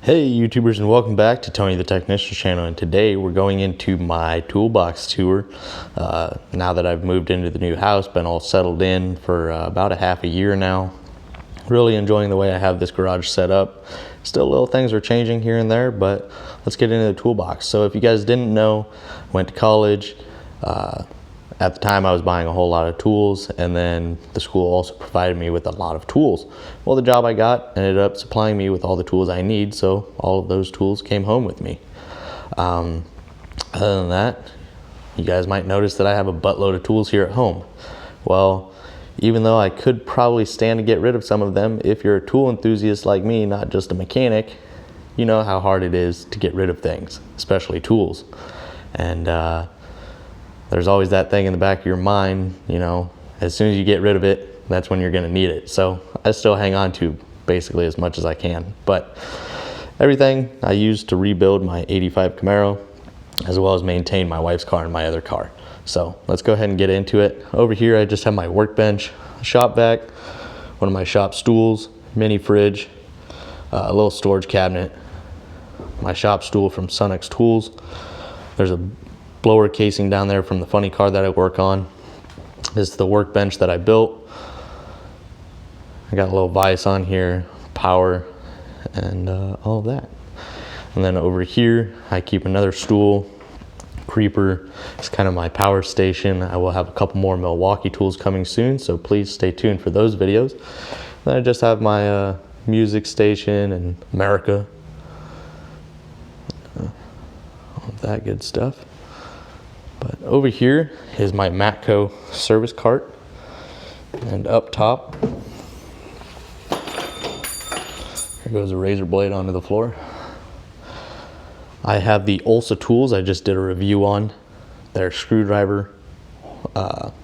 Hey YouTubers, and welcome back to Tony the Technician channel, and today we're going into my toolbox tour. Now that I've moved into the new house, been all settled in for about a half a year now. Really enjoying the way I have this garage set up. Still little things are changing here and there, but let's get into the toolbox. So if you guys didn't know, went to college. At the time I was buying a whole lot of tools, and then the school also provided me with a lot of tools. Well, the job I got ended up supplying me with all the tools I need, so all of those tools came home with me. Other than that, you guys might notice that I have a buttload of tools here at home. Well, even though I could probably stand to get rid of some of them, if you're a tool enthusiast like me, not just a mechanic, you know how hard it is to get rid of things, especially tools. And there's always that thing in the back of your mind, you know, as soon as you get rid of it, that's when you're going to need it. So I still hang on to basically as much as I can. But everything I use to rebuild my 85 Camaro, as well as maintain my wife's car and my other car. So let's go ahead and get into it. Over here I just have my workbench, shop vac, one of my shop stools, mini fridge, a little storage cabinet, my shop stool from Sunex Tools. There's a blower casing down there from the funny car that I work on. This is the workbench that I built. I got a little vise on here, power, and all of that. And then over here I keep another stool, creeper. It's kind of my power station. I will have a couple more Milwaukee tools coming soon, so please stay tuned for those videos. Then I just have my music station and America, all of that good stuff. But over here is my Matco service cart, and up top there goes a razor blade onto the floor. I have the Ulsa tools I just did a review on. Their screwdriver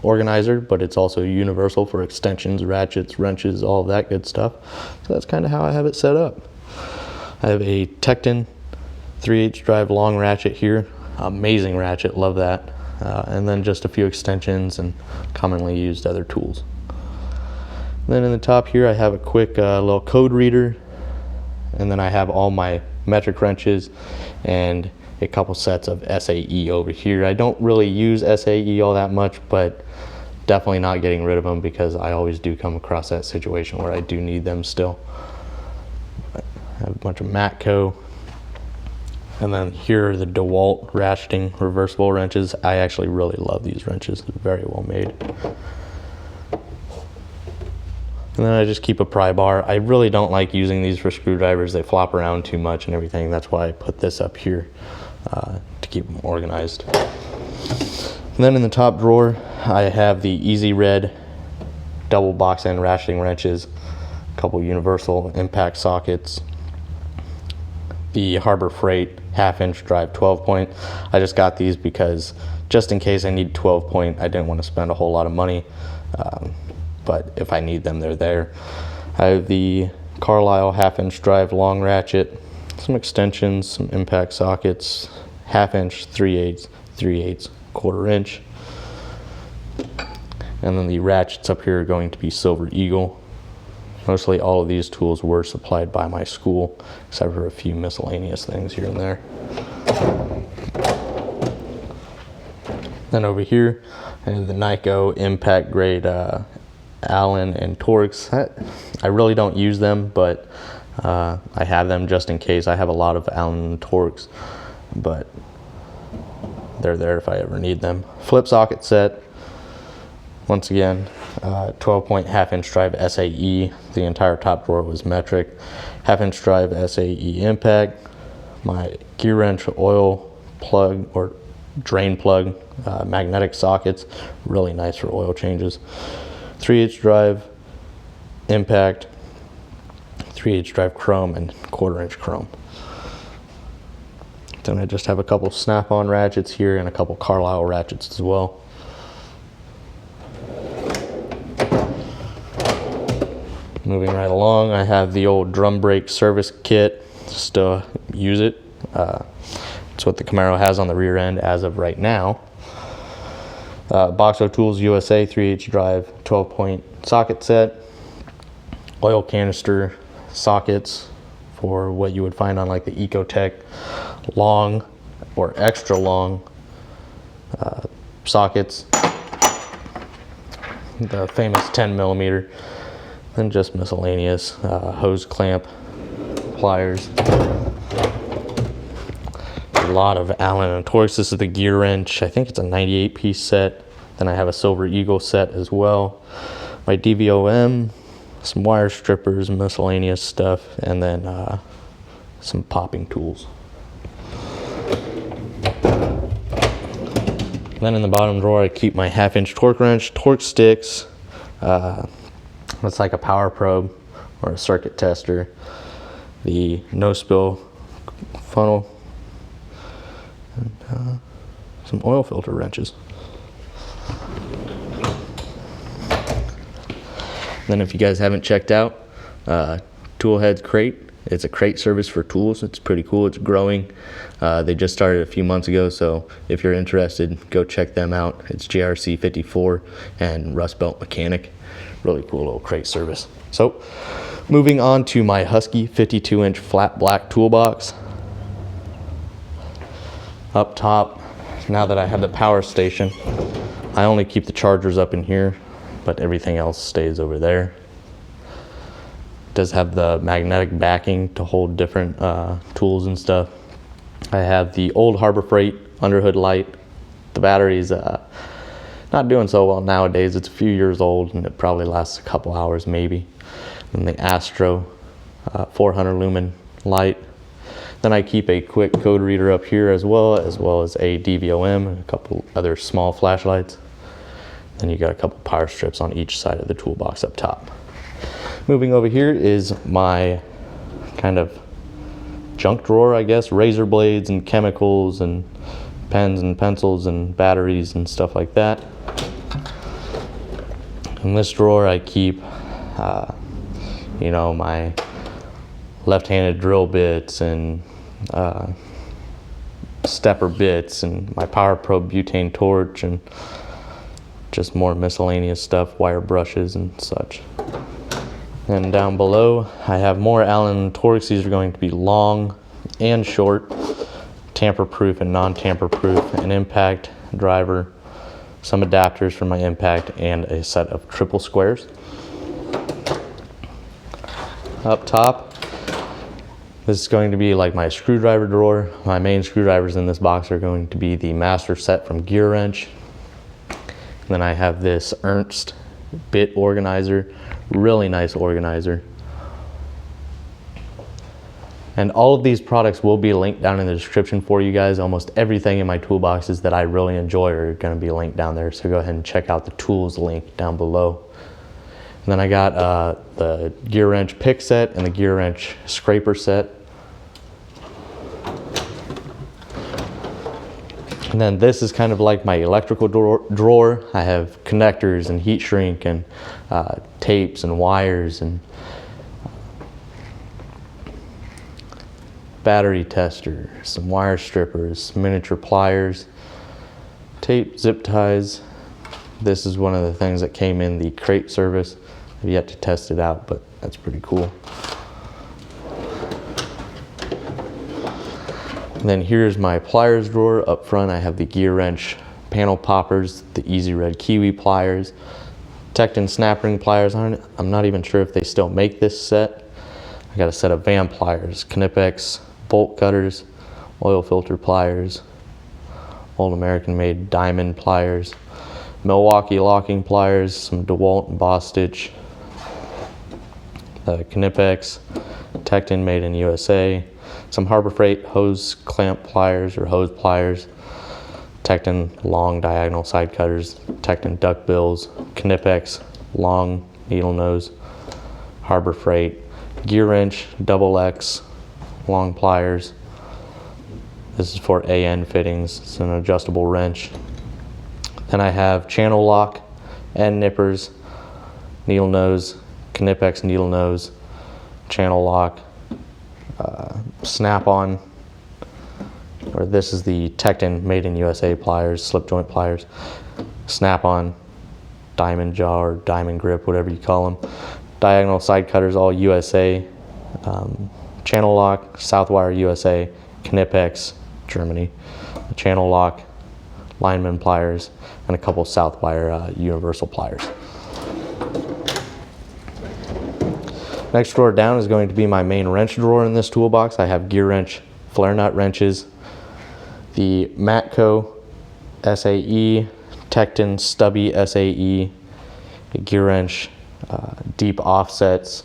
organizer, but it's also universal for extensions, ratchets, wrenches, all of that good stuff. So that's kind of how I have it set up. I have a Tecton 3/8 drive long ratchet here. Amazing ratchet, love that. And then just a few extensions and commonly used other tools. And then in the top here I have a quick little code reader, and then I have all my metric wrenches and a couple sets of SAE over here. I don't really use SAE all that much, but definitely not getting rid of them because I always do come across that situation where I do need them still. I have a bunch of Matco. And then here are the Dewalt ratcheting reversible wrenches. I actually really love these wrenches. They're very well made. And then I just keep a pry bar. I really don't like using these for screwdrivers. They flop around too much and everything. That's why I put this up here to keep them organized. And then in the top drawer, I have the Easy Red double box end ratcheting wrenches, a couple universal impact sockets, the Harbor Freight 1/2-inch drive 12-point. I just got these because just in case I need 12-point, I didn't want to spend a whole lot of money, but if I need them, they're there. I have the Carlisle 1/2-inch drive long ratchet, some extensions, some impact sockets, 1/2-inch, 3/8, 3/8, 1/4-inch, and then the ratchets up here are going to be Silver Eagle. Mostly all of these tools were supplied by my school, except for a few miscellaneous things here and there. Then over here, I have the Nyko impact grade Allen and Torx. I really don't use them, but I have them just in case. I have a lot of Allen and Torx, but they're there if I ever need them. Flip socket set. Once again, 12-point 1/2-inch drive SAE. The entire top drawer was metric. 1/2-inch drive SAE impact. My Gearwrench oil plug or drain plug, magnetic sockets, really nice for oil changes. 3/8 drive impact, 3/8 drive chrome, and 1/4-inch chrome. Then I just have a couple snap-on ratchets here and a couple Carlisle ratchets as well. Moving right along, I have the old drum brake service kit. Still use it. It's what the Camaro has on the rear end as of right now. Boxo Tools USA 3/8 drive 12-point socket set, oil canister sockets, for what you would find on like the Ecotech long or extra long sockets, the famous 10mm, and just miscellaneous hose clamp, pliers. A lot of Allen and Torx. This is the Gearwrench. I think it's a 98-piece set. Then I have a Silver Eagle set as well. My DVOM, some wire strippers, miscellaneous stuff, and then some popping tools. Then in the bottom drawer, I keep my 1/2-inch torque wrench, torque sticks. It's like a power probe or a circuit tester. The no-spill funnel. And some oil filter wrenches. Then if you guys haven't checked out Toolhead's Crate, it's a crate service for tools. It's pretty cool. It's growing. They just started a few months ago, so if you're interested, go check them out. It's JRC 54 and Rust Belt Mechanic. Really cool little crate service. So moving on to my Husky 52-inch flat black toolbox. Up top, now that I have the power station, I only keep the chargers up in here, but everything else stays over there. It does have the magnetic backing to hold different tools and stuff. I have the old Harbor Freight underhood light. The battery's not doing so well nowadays. It's a few years old and it probably lasts a couple hours maybe. And the Astro 400 lumen light. Then I keep a quick code reader up here as well as a DVOM and a couple other small flashlights. Then you got a couple power strips on each side of the toolbox up top. Moving over here is my kind of junk drawer, I guess, razor blades and chemicals and pens and pencils and batteries and stuff like that. In this drawer I keep, you know, my left-handed drill bits and stepper bits and my power probe butane torch and just more miscellaneous stuff, wire brushes and such. And down below I have more Allen Torx. These are going to be long and short, tamper-proof and non-tamper-proof, an impact driver, some adapters for my impact, and a set of triple squares. Up top, this is going to be like my screwdriver drawer. My main screwdrivers in this box are going to be the master set from Gearwrench. And then I have this Ernst Bit Organizer, really nice organizer. And all of these products will be linked down in the description for you guys. Almost everything in my toolboxes that I really enjoy are going to be linked down there. So go ahead and check out the tools link down below. And then I got the Gearwrench Pic Set and the Gearwrench Scraper Set. And then this is kind of like my electrical drawer. I have connectors and heat shrink and tapes and wires and battery tester, some wire strippers, miniature pliers, tape, zip ties. This is one of the things that came in the crate service. I've yet to test it out, but that's pretty cool. And then here's my pliers drawer. Up front I have the Gearwrench panel poppers, the Easy Red Kiwi pliers, Tekton snap ring pliers on it. I'm not even sure if they still make this set. I got a set of Van pliers, Knipex bolt cutters, oil filter pliers, old American made diamond pliers, Milwaukee locking pliers, some Dewalt and Boss Stitch, the Knipex, Tekton made in USA, some Harbor Freight hose clamp pliers or hose pliers, Tekton long diagonal side cutters, Tekton duck bills, Knipex long needle nose, Harbor Freight, Gearwrench double X long pliers. This is for AN fittings. It's an adjustable wrench. Then I have channel lock and nippers, needle nose, Knipex needle nose, channel lock, snap-on, or this is the Tekton made in USA pliers, slip joint pliers, snap-on, diamond jaw or diamond grip, whatever you call them. Diagonal side cutters, all USA, channel lock, Southwire USA, Knipex, Germany, a channel lock, lineman pliers, and a couple Southwire universal pliers. Next drawer down is going to be my main wrench drawer in this toolbox. I have Gearwrench flare nut wrenches, the Matco SAE, Tekton stubby SAE, the Gearwrench deep offsets,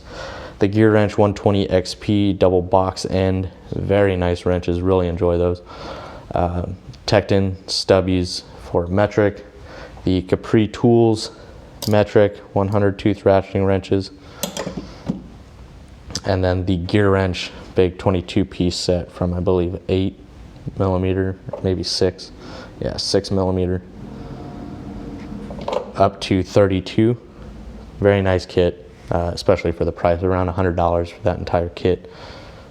the Gearwrench 120 XP double box end, very nice wrenches, really enjoy those. Tekton stubbies for metric, the Capri Tools metric 100 tooth ratcheting wrenches, and then the Gearwrench big 22 piece set from I believe 8mm, maybe 6, yeah, 6mm up to 32. Very nice kit, especially for the price, around $100 for that entire kit.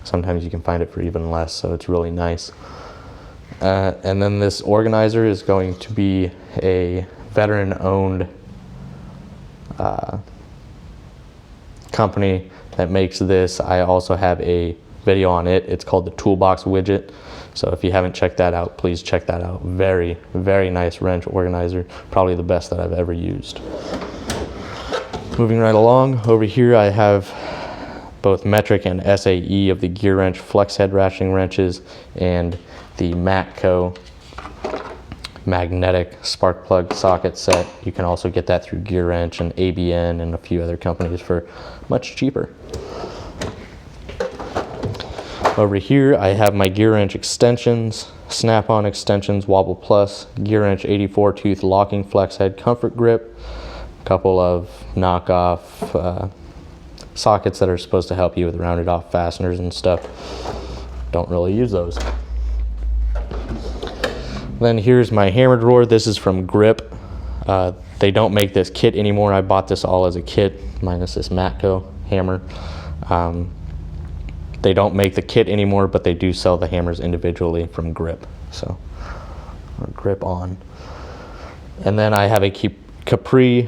Sometimes you can find it for even less, so it's really nice. And then this organizer is going to be a veteran-owned company that makes this. I also have a video on it. It's called the Toolbox widget. So if you haven't checked that out, please check that out. Very, very nice wrench organizer. Probably the best that I've ever used. Moving right along, over here I have both metric and SAE of the Gearwrench flex head ratcheting wrenches and the Matco magnetic spark plug socket set. You can also get that through Gearwrench and ABN and a few other companies for much cheaper. Over here I have my Gearwrench extensions, snap-on extensions, Wobble Plus, Gearwrench 84 tooth locking flex head comfort grip, a couple of knockoff sockets that are supposed to help you with rounded off fasteners and stuff. Don't really use those. Then here's my hammer drawer. This is from Grip. They don't make this kit anymore. I bought this all as a kit, minus this Matco hammer. They don't make the kit anymore, but they do sell the hammers individually from Grip. So, Grip on. And then I have a Capri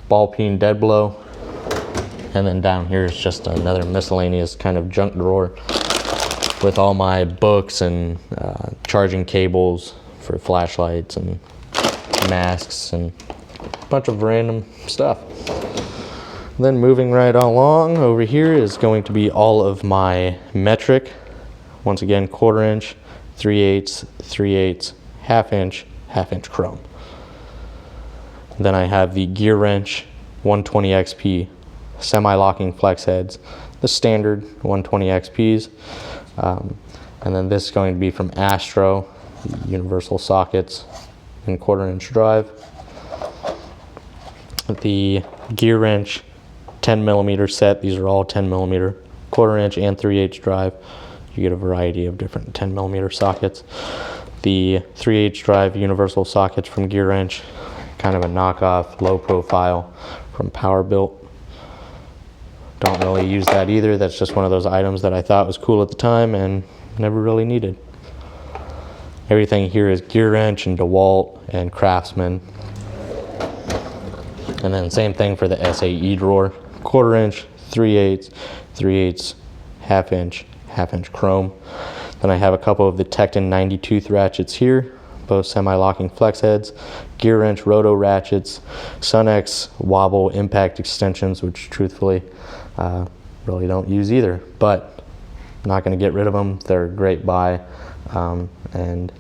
ball peen dead blow. And then down here is just another miscellaneous kind of junk drawer with all my books and charging cables for flashlights and masks and a bunch of random stuff. Then moving right along, over here is going to be all of my metric. Once again, 1/4 inch, 3/8, 3/8, 1/2 inch chrome. Then I have the Gearwrench 120 XP semi-locking flex heads, the standard 120 XPs. And then this is going to be from Astro, universal sockets and 1/4 inch drive. The Gearwrench 10mm set, these are all 10mm, 1/4 inch and 3/8 drive. You get a variety of different 10mm sockets. The 3/8 drive universal sockets from Gearwrench, kind of a knockoff, low profile from Powerbuilt. Don't really use that either. That's just one of those items that I thought was cool at the time and never really needed. Everything here is Gearwrench and Dewalt and Craftsman. And then same thing for the SAE drawer, 1/4 inch, 3/8, 3/8, 1/2 inch chrome. Then I have a couple of the Tekton 90 tooth ratchets here, both semi-locking flex heads, Gearwrench roto ratchets, Sunex wobble impact extensions, which truthfully really don't use either, but I'm not going to get rid of them. They're a great buy, and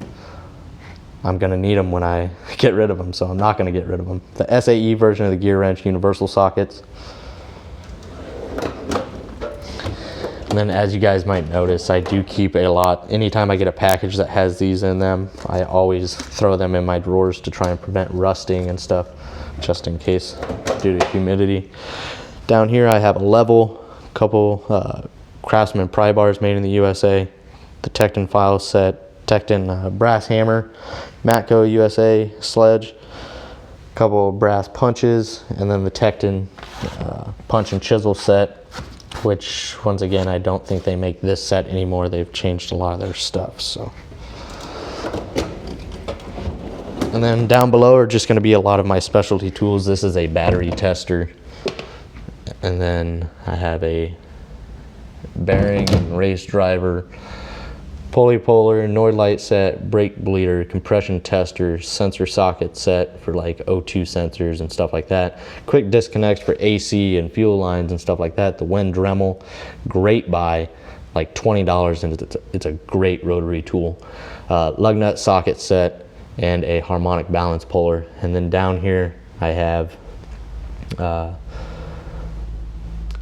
I'm going to need them when I get rid of them, so I'm not going to get rid of them. The SAE version of the Gearwrench universal sockets. And then, as you guys might notice, I do keep a lot. Anytime I get a package that has these in them, I always throw them in my drawers to try and prevent rusting and stuff, just in case due to humidity. Down here I have a level, a couple Craftsman pry bars made in the USA, the Tekton file set, Tekton brass hammer, Matco USA sledge, a couple brass punches, and then the Tekton punch and chisel set, which once again I don't think they make this set anymore. They've changed a lot of their stuff. So, and then down below are just going to be a lot of my specialty tools. This is a battery tester, and then I have a bearing and race driver, pulley puller, Nord light set, brake bleeder, compression tester, sensor socket set for like O2 sensors and stuff like that. Quick disconnects for AC and fuel lines and stuff like that. The Wen Dremel, great buy, like $20, and it's a great rotary tool. Lug nut socket set and a harmonic balance puller. And then down here I have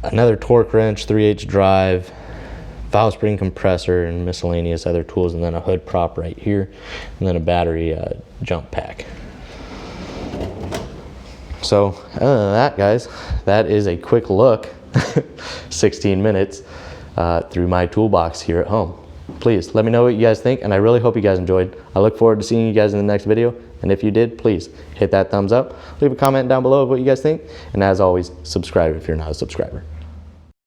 another torque wrench, 3/8 drive, valve spring compressor, and miscellaneous other tools, and then a hood prop right here, and then a battery jump pack. So other than that, guys, that is a quick look, 16 minutes, through my toolbox here at home. Please let me know what you guys think, and I really hope you guys enjoyed. I look forward to seeing you guys in the next video, and if you did, please hit that thumbs up, leave a comment down below of what you guys think, and as always, subscribe if you're not a subscriber.